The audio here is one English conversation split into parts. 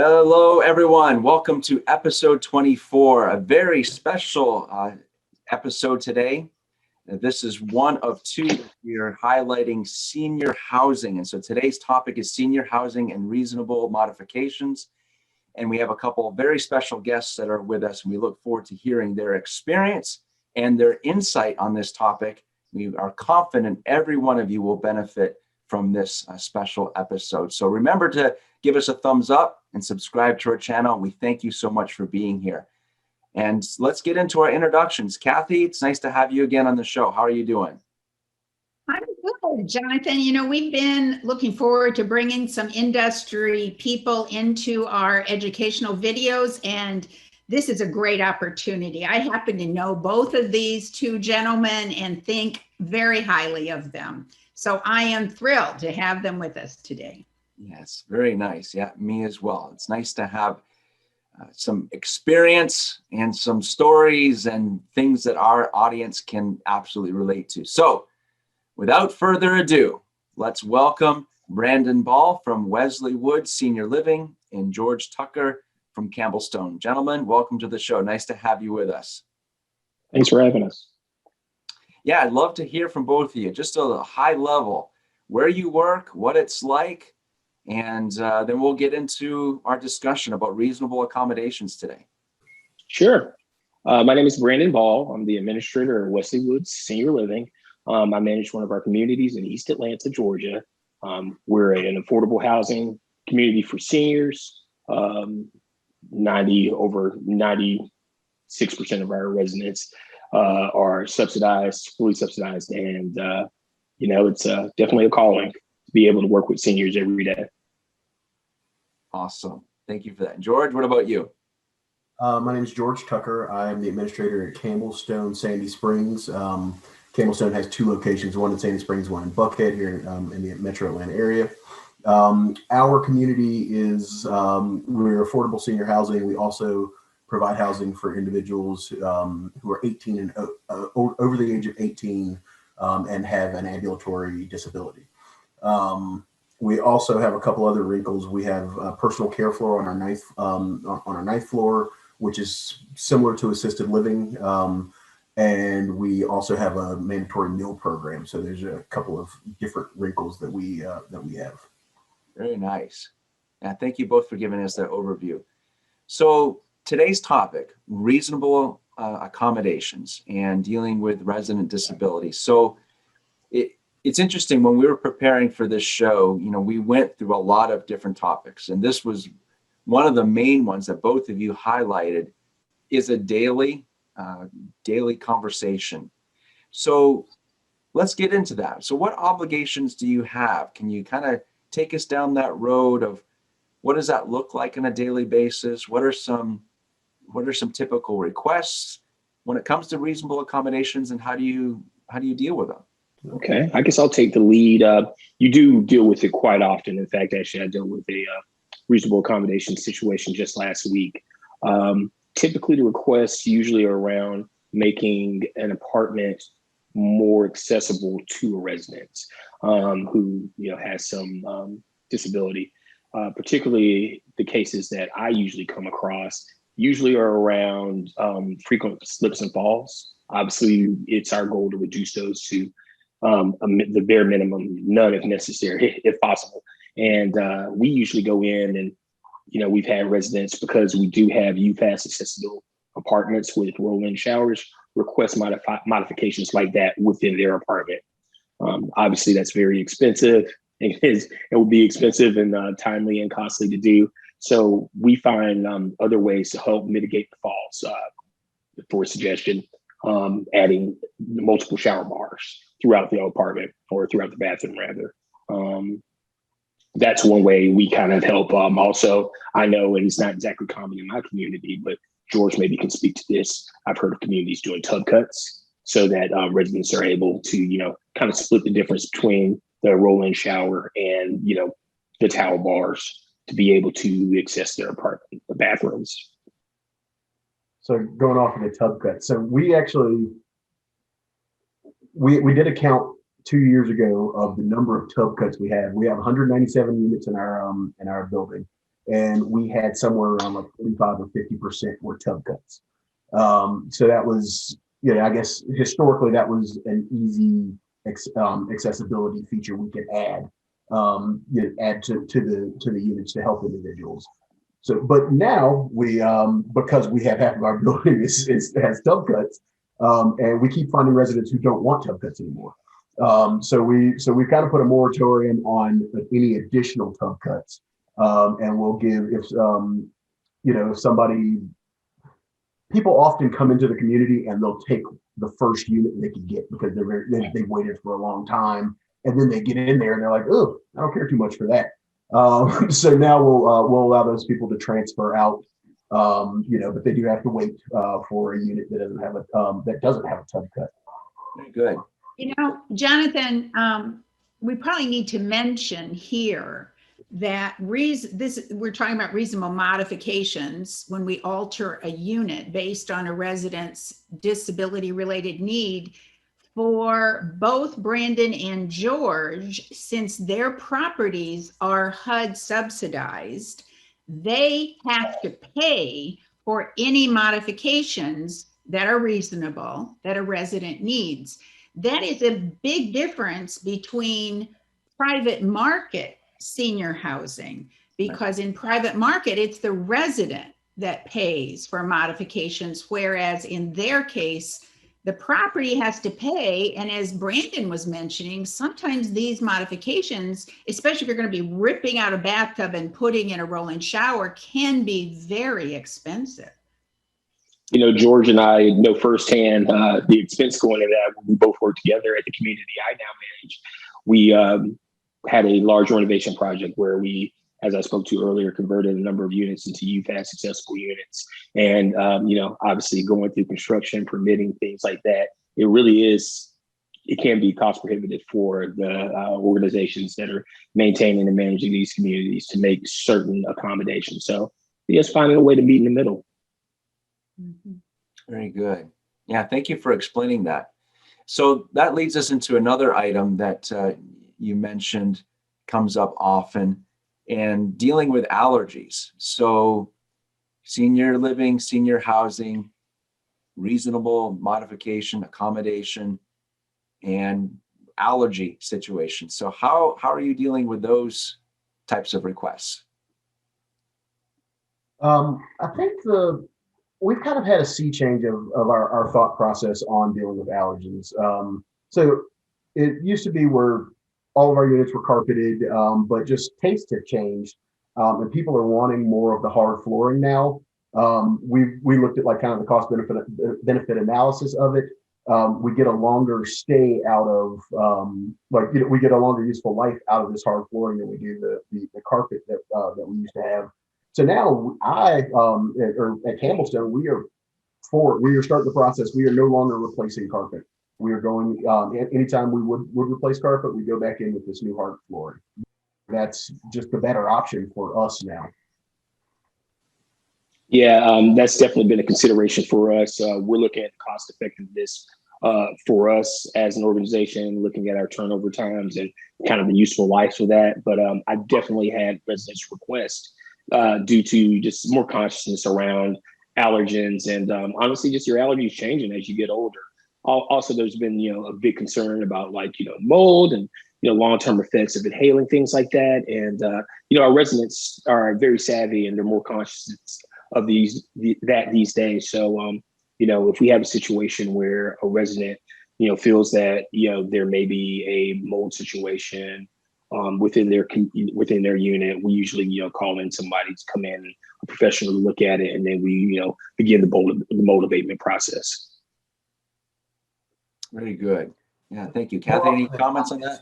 Hello, everyone. Welcome to episode 24, a very special episode today. This is one of two that we are highlighting senior housing. And so today's topic is senior housing and reasonable modifications. And we have a couple of very special guests that are with us, and we look forward to hearing their experience and their insight on this topic. We are confident every one of you will benefit from this special episode. So remember to give us a thumbs up and subscribe to our channel. We thank you so much for being here. And let's get into our introductions. Kathy, it's nice to have you again on the show. How are you doing? I'm good, Jonathan. We've been looking forward to bringing some industry people into our educational videos, and this is a great opportunity. I happen to know both of these two gentlemen and think very highly of them. So I am thrilled to have them with us today. Yes, very nice. Yeah, me as well. It's nice to have some experience and some stories and things that our audience can absolutely relate to. So without further ado, let's welcome Brandon Ball from Wesley Woods Senior Living and George Tucker from Campbellstone. Gentlemen, welcome to the show. Nice to have you with us. Thanks for having us. Yeah, I'd love to hear from both of you, just a high level, where you work, what it's like, and then we'll get into our discussion about reasonable accommodations today. Sure. My name is Brandon Ball. I'm the administrator of Wesley Woods Senior Living. I manage one of our communities in East Atlanta, Georgia. We're an affordable housing community for seniors. Over 96% of our residents are subsidized, fully subsidized. And, it's definitely a calling to be able to work with seniors every day. Awesome. Thank you for that. George, what about you? My name is George Tucker. I am the administrator at Campbellstone, Sandy Springs. Campbellstone has two locations, one in Sandy Springs, one in Buckhead here in the metro Atlanta area. Our community is, we're affordable senior housing. We also provide housing for individuals who are 18 and over the age of 18 and have an ambulatory disability. We also have a couple other wrinkles. We have a personal care floor on our ninth floor, which is similar to assisted living. And we also have a mandatory meal program. So there's a couple of different wrinkles that we have. Very nice. And thank you both for giving us that overview. So today's topic, reasonable accommodations and dealing with resident disabilities. So it's interesting, when we were preparing for this show, we went through a lot of different topics, and this was one of the main ones that both of you highlighted is a daily conversation. So let's get into that. So what obligations do you have? Can you kind of take us down that road of what does that look like on a daily basis? What are some typical requests when it comes to reasonable accommodations, and how do you deal with them? Okay, I guess I'll take the lead. You do deal with it quite often. In fact, actually, I dealt with a reasonable accommodation situation just last week. Typically, the requests usually are around making an apartment more accessible to a resident who has some disability. Particularly, the cases that I usually come across usually are around frequent slips and falls. Obviously, it's our goal to reduce those to the bare minimum, none if necessary, if possible. And we usually go in and, we've had residents, because we do have UFAS accessible apartments with roll-in showers, request modifications like that within their apartment. Obviously, that's very expensive. It will be expensive and timely and costly to do. So we find other ways to help mitigate the falls. For suggestion, adding multiple shower bars throughout the apartment, or throughout the bathroom rather. That's one way we kind of help. Also, I know, and it's not exactly common in my community, but George maybe can speak to this. I've heard of communities doing tub cuts so that residents are able to, kind of split the difference between the roll-in shower and, the towel bars to be able to access their apartment, the bathrooms. So going off of the tub cut. So we actually, we did a count 2 years ago of the number of tub cuts we have. We have 197 units in our building, and we had somewhere around like 45 or 50% were tub cuts. So that was, I guess historically that was an easy accessibility feature we could add, add to the units to help individuals. So, but now we, because we have half of our building has tub cuts, and we keep finding residents who don't want tub cuts anymore. So we've kind of put a moratorium on any additional tub cuts, and we'll give if somebody, people often come into the community and they'll take the first unit they can get because they've waited for a long time, and then they get in there and they're like, oh, I don't care too much for that. So now we'll allow those people to transfer out, but they do have to wait for a unit that doesn't have a tub cut. Very good. Jonathan, we probably need to mention here that we're talking about reasonable modifications when we alter a unit based on a resident's disability-related need. For both Brandon and George, since their properties are HUD subsidized, they have to pay for any modifications that are reasonable that a resident needs. That is a big difference between private market senior housing, because in private market, it's the resident that pays for modifications, whereas in their case, the property has to pay. And as Brandon was mentioning, sometimes these modifications, especially if you're going to be ripping out a bathtub and putting in a roll-in shower, can be very expensive. George and I know firsthand the expense going into that. We both work together at the community I now manage. We had a large renovation project where we, as I spoke to earlier, converted a number of units into UFAS accessible units. And, obviously going through construction, permitting, things like that, it can be cost prohibitive for the organizations that are maintaining and managing these communities to make certain accommodations. So just finding a way to meet in the middle. Mm-hmm. Very good. Yeah, thank you for explaining that. So that leads us into another item that you mentioned comes up often, and dealing with allergies. So senior living, senior housing, reasonable modification, accommodation, and allergy situations. So how are you dealing with those types of requests? I think we've kind of had a sea change of our thought process on dealing with allergens. So it used to be where all of our units were carpeted, but just tastes have changed, and people are wanting more of the hard flooring now. We looked at like kind of the cost benefit analysis of it. We get a longer stay out of we get a longer useful life out of this hard flooring than we do the carpet that we used to have. So now at Campbellstone, we are starting the process. We are no longer replacing carpet. We are going, anytime we would replace carpet, we go back in with this new hard flooring. That's just the better option for us now. Yeah, that's definitely been a consideration for us. We're looking at cost effectiveness for us as an organization, looking at our turnover times and kind of the useful life for that. But I've definitely had residents request due to just more consciousness around allergens and honestly, just your allergies changing as you get older. Also, there's been, a big concern about mold and, long-term effects of inhaling, things like that. And, our residents are very savvy and they're more conscious of these days. So, if we have a situation where a resident, feels that, there may be a mold situation within their unit, we usually, call in somebody to come in, a professional to look at it. And then we, begin the mold abatement process. Very good. Yeah, thank you. Kathy, any comments on that?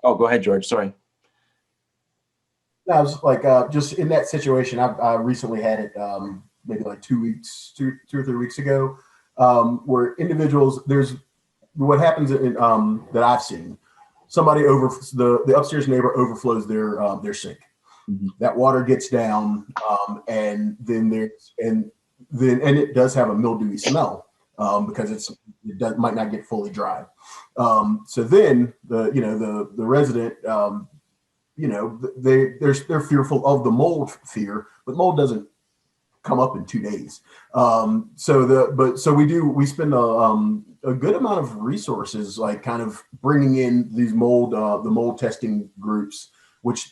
Oh, go ahead, George. Sorry. I was like, just in that situation, I recently had it maybe like 2 or 3 weeks ago, where individuals, there's what happens that I've seen. Somebody the upstairs neighbor overflows their sink. Mm-hmm. That water gets down, and then it does have a mildewy smell. Because might not get fully dry. So then the resident they're fearful of the mold fear, but mold doesn't come up in 2 days. So we spend a good amount of resources, like kind of bringing in these the mold testing groups,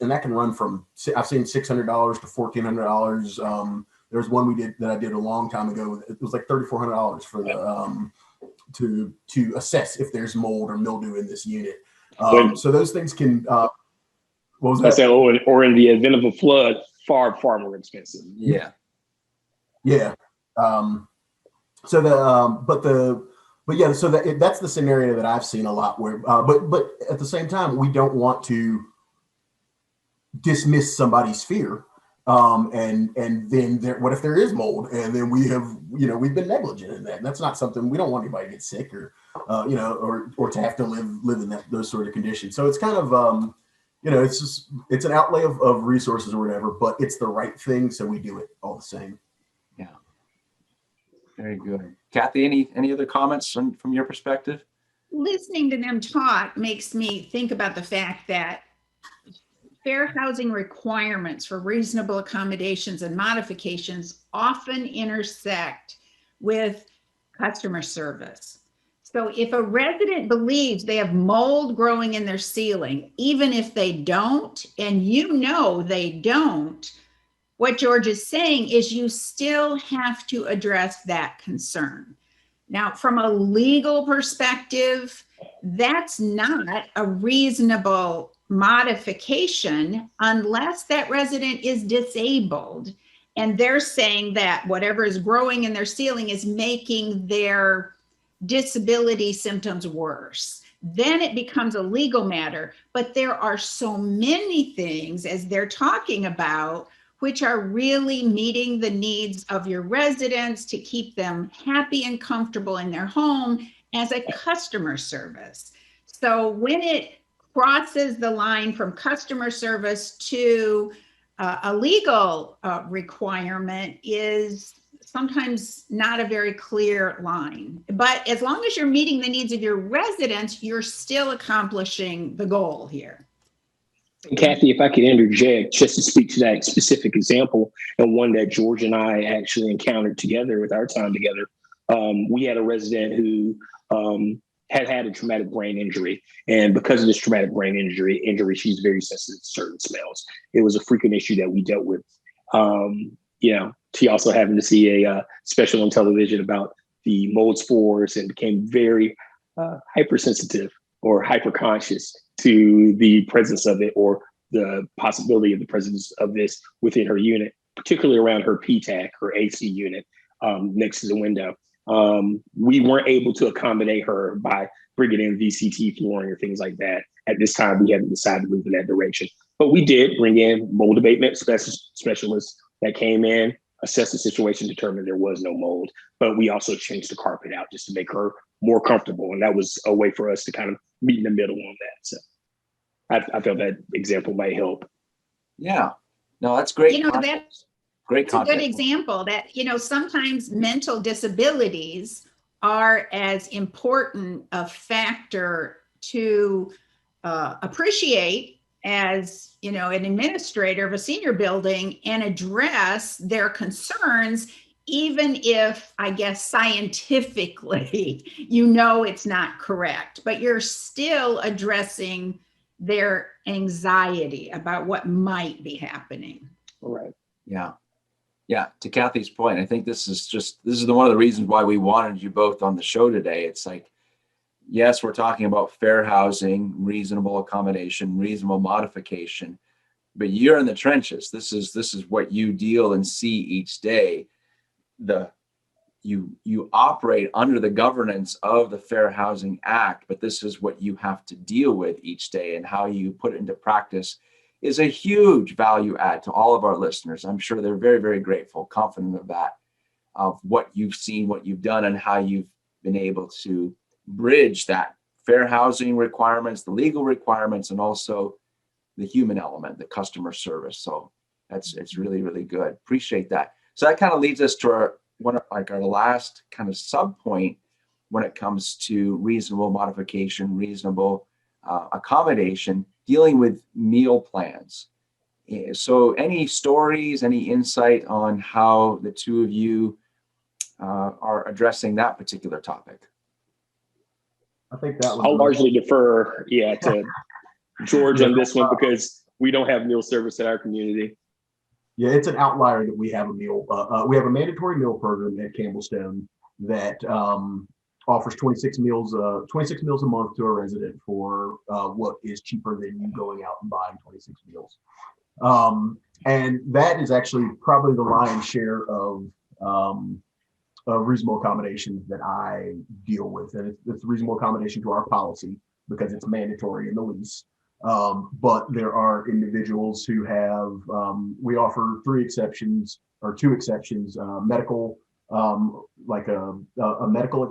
and that can run from, I've seen $600 to $1,400. There's one I did a long time ago. It was like $3,400 for the to assess if there's mold or mildew in this unit. So those things can. What was that? Or in the event of a flood, far more expensive. Yeah. Yeah. So that's the scenario that I've seen a lot where, but at the same time, we don't want to dismiss somebody's fear. And then what if there is mold, and then we've been negligent in that. And that's not something, we don't want anybody to get sick or to have to live in those sort of conditions. So it's kind of, it's an outlay of resources or whatever, but it's the right thing. So we do it all the same. Yeah. Very good. Kathy, any other comments from your perspective? Listening to them talk makes me think about the fact that fair housing requirements for reasonable accommodations and modifications often intersect with customer service. So if a resident believes they have mold growing in their ceiling, even if they don't, and they don't, what George is saying is you still have to address that concern. Now, from a legal perspective, that's not a reasonable modification unless that resident is disabled and they're saying that whatever is growing in their ceiling is making their disability symptoms worse. Then it becomes a legal matter. But there are so many things, as they're talking about, which are really meeting the needs of your residents to keep them happy and comfortable in their home as a customer service. So when it crosses the line from customer service to a legal requirement is sometimes not a very clear line. But as long as you're meeting the needs of your residents, you're still accomplishing the goal here. Kathy, if I could interject just to speak to that specific example, and one that George and I actually encountered together with our time together. We had a resident who had a traumatic brain injury. And because of this traumatic brain injury, she's very sensitive to certain smells. It was a frequent issue that we dealt with. She also happened to see a special on television about the mold spores and became very hypersensitive or hyperconscious to the presence of it or the possibility of the presence of this within her unit, particularly around her PTAC, her AC unit next to the window. We weren't able to accommodate her by bringing in VCT flooring or things like that. At this time, we hadn't decided to move in that direction. But we did bring in mold abatement specialists that came in, assessed the situation, determined there was no mold. But we also changed the carpet out just to make her more comfortable. And that was a way for us to kind of meet in the middle on that. So I felt that example might help. Yeah. No, that's great. That's a good example that, sometimes mental disabilities are as important a factor to appreciate as, an administrator of a senior building and address their concerns, even if, I guess, scientifically, it's not correct, but you're still addressing their anxiety about what might be happening. All right. Yeah. Yeah. To Kathy's point, I think this is one of the reasons why we wanted you both on the show today. It's like, yes, we're talking about fair housing, reasonable accommodation, reasonable modification, but you're in the trenches. This is what you deal and see each day. You operate under the governance of the Fair Housing Act, but this is what you have to deal with each day, and how you put it into practice is a huge value add to all of our listeners. I'm sure they're very, very grateful, confident of that, of what you've seen, what you've done, and how you've been able to bridge that fair housing requirements, the legal requirements, and also the human element, the customer service. So it's really, really good. Appreciate that. So that kind of leads us to our last kind of sub point when it comes to reasonable modification, reasonable accommodation. dealing with meal plans. So any stories, any insight on how the two of you are addressing that particular topic? I think that was I'll largely defer, to George on this one because we don't have meal service in our community. Yeah, it's an outlier that we have a meal. We have a mandatory meal program at Campbellstone that offers 26 meals a month to a resident for what is cheaper than you going out and buying 26 meals. And that is actually probably the lion's share of reasonable accommodations that I deal with, and it's reasonable accommodation to our policy because it's mandatory in the lease. But there are individuals who have, we offer two exceptions, medical, like a medical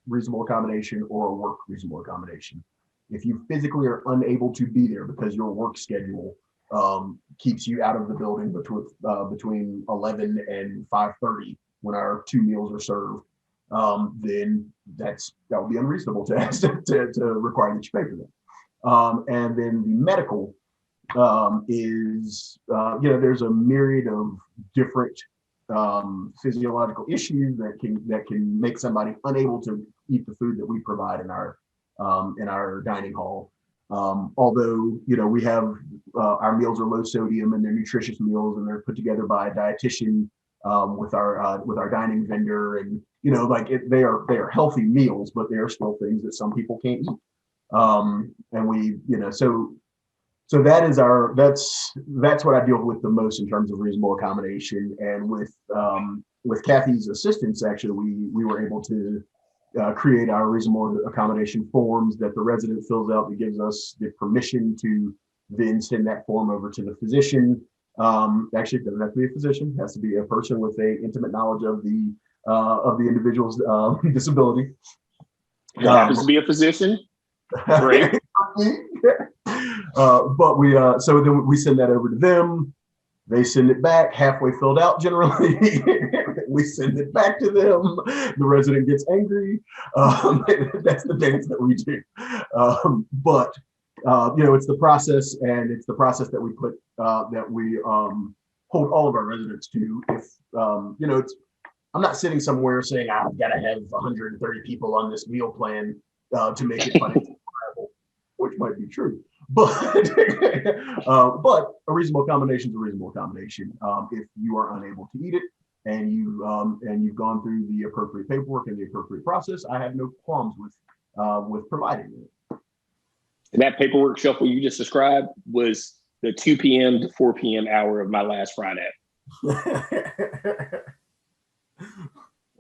reasonable accommodation or a work reasonable accommodation. If you physically are unable to be there because your work schedule keeps you out of the building between 11 and 5:30 when our 2 meals are served, then that would be unreasonable to ask to require that you pay for that. And then the medical is, there's a myriad of different physiological issues that can make somebody unable to eat the food that we provide in our dining hall. Although, we have our meals are low sodium and they're nutritious meals and they're put together by a dietitian with our dining vendor, and they are healthy meals, but there are still things that some people can't eat. And we, so that's what I deal with the most in terms of reasonable accommodation. And with Kathy's assistance, actually, we were able to create our reasonable accommodation forms that the resident fills out that gives us the permission to then send that form over to the physician. Actually, it doesn't have to be a physician; it has to be a person with a intimate knowledge of the individual's disability. It happens to be a physician. Great. But so then we send that over to them. They send it back halfway filled out generally. We send it back to them. The resident gets angry. That's the dance that we do. But it's the process, and it's the process that we put that we hold all of our residents to. If I'm not sitting somewhere saying I've got to have 130 people on this meal plan to make it financially viable, which might be true. But a reasonable accommodation is a reasonable accommodation. If you are unable to eat it and you've gone through the appropriate paperwork and the appropriate process, I have no qualms with providing it. And that paperwork shuffle you just described was the 2 p.m. to 4 p.m. hour of my last Friday.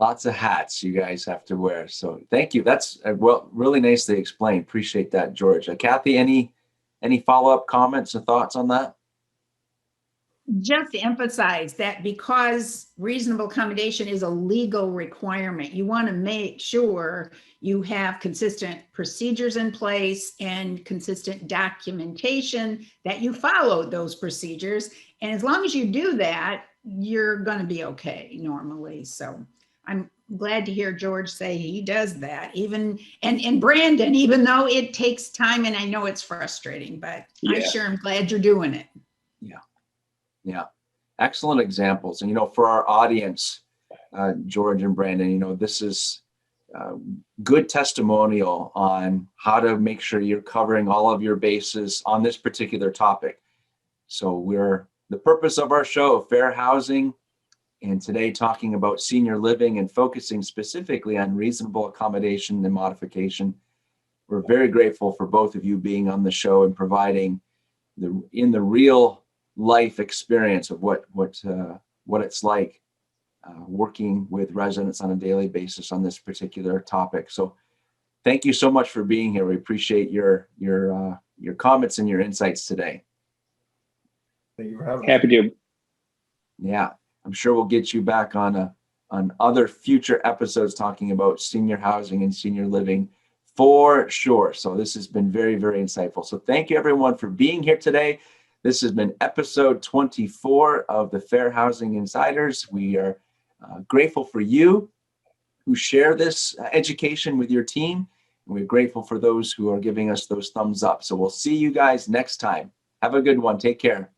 Lots of hats you guys have to wear. So thank you. That's really nicely explained. Appreciate that, George. Kathy, any follow-up comments or thoughts on that? Just to emphasize that because reasonable accommodation is a legal requirement, you want to make sure you have consistent procedures in place and consistent documentation that you follow those procedures. And as long as you do that, you're going to be okay normally. So I'm glad to hear George say he does that, and Brandon, even though it takes time and I know it's frustrating, but I sure am glad you're doing it. Yeah. Excellent examples. And, for our audience, George and Brandon, this is good testimonial on how to make sure you're covering all of your bases on this particular topic. So the purpose of our show, Fair Housing, and today talking about senior living and focusing specifically on reasonable accommodation and modification. We're very grateful for both of you being on the show and providing the real life experience of what it's like working with residents on a daily basis on this particular topic. So thank you so much for being here. We appreciate your comments and your insights today. Thank you for having me. Happy to. Yeah, I'm sure we'll get you back on other future episodes talking about senior housing and senior living for sure. So this has been very, very insightful. So thank you everyone for being here today. This has been episode 24 of the Fair Housing Insiders. We are grateful for you who share this education with your team. And we're grateful for those who are giving us those thumbs up. So we'll see you guys next time. Have a good one. Take care.